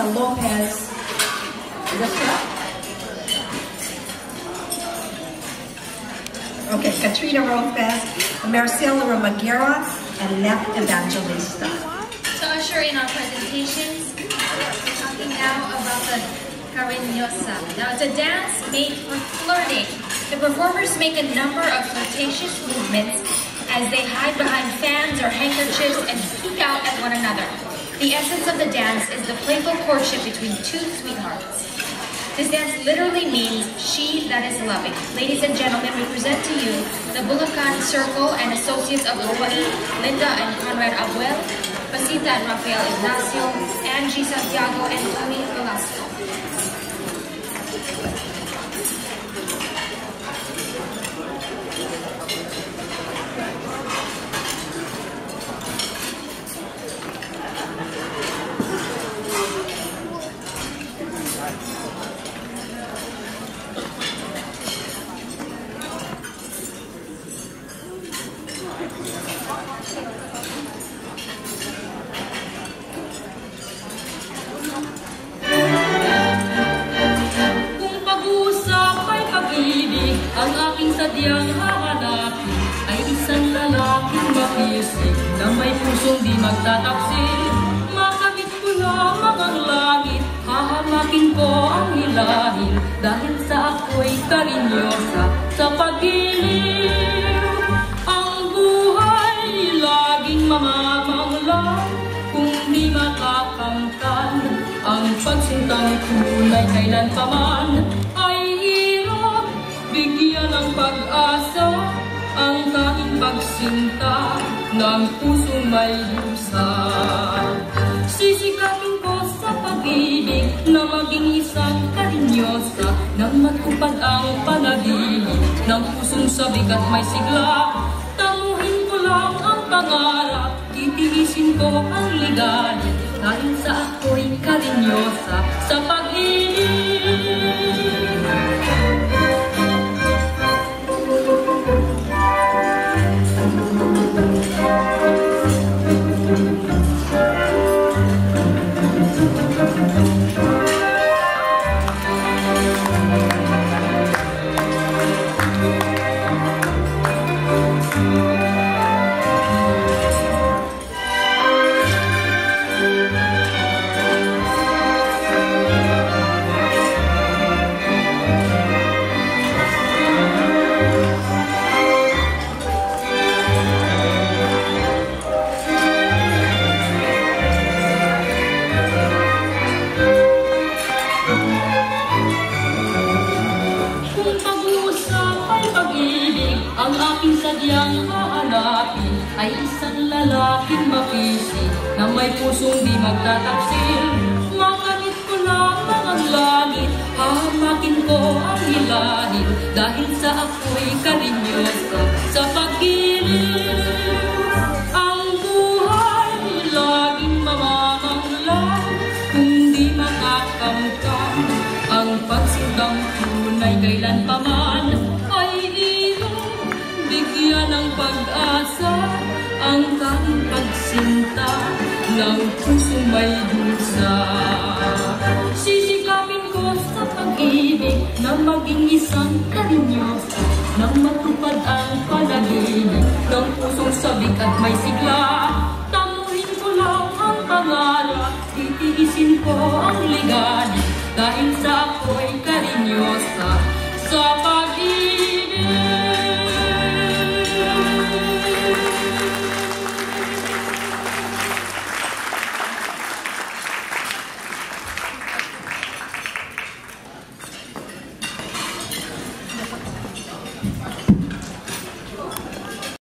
Katrina Lopez. Is that correct? Okay, Katrina Lopez, Marcela Romaguera, and Lep Evangelista. To usher in our presentations, we're talking now about the Cariñosa. Now, it's a dance made for flirting. The performers make a number of flirtatious movements as they hide behind fans or handkerchiefs and peek out at one another. The essence of the dance is the playful courtship between two sweethearts. This dance literally means she that is loving. Ladies and gentlemen, we present to you the Bulacan Circle and Associates of Hawaii, Linda and Conrad Abuel, Pasita and Rafael Ignacio, Angie Santiago, and Tony Velasco. Ang aking sadyang hahanapin ay isang lalaking makisig na may pusong di magtatapsil. Makamit ko lamang ang langit, hahamakin ko ang hilahin dahil sa ako'y karinyosa sa pag-iliw. Ang buhay laging mamamanglang kung di makakamtan. Ang pagsintang tunay kailanpaman ay bigyan ng pag-asa ang tanging pagsinta ng pusong may lusa. Sisikapin ko sa pag-ibig na maging isang karinyosa nang matupad ang panaginip ng pusong sabik at may sigla. Tamuhin ko lang ang pangarap, titiisin ko ang ligalig dahil sa ako'y karinyosa sa pag-ibig. Ang aking sadyang hahanapin ay isang lalaking makisig na may pusong di magtatapsil. Makamit ko lamang ang langit, hahamakin ko ang hilahin dahil sa ako'y karinyosa sa pag-iliw. Ang buhay laging mamamanglang kung di makakamtan. Ang pagsindang tunay kailanpaman ay bigyan ng pag-asa ang tanging pagsinta ng pusong may dusa. Sisikapin ko sa pag-ibig na maging isang karinyosa nang matupad ang panaginip ng pusong sabik at may sigla. Tamuhin ko lang ang pangarap, titiisin ko ang ligalig dahil sa ako'y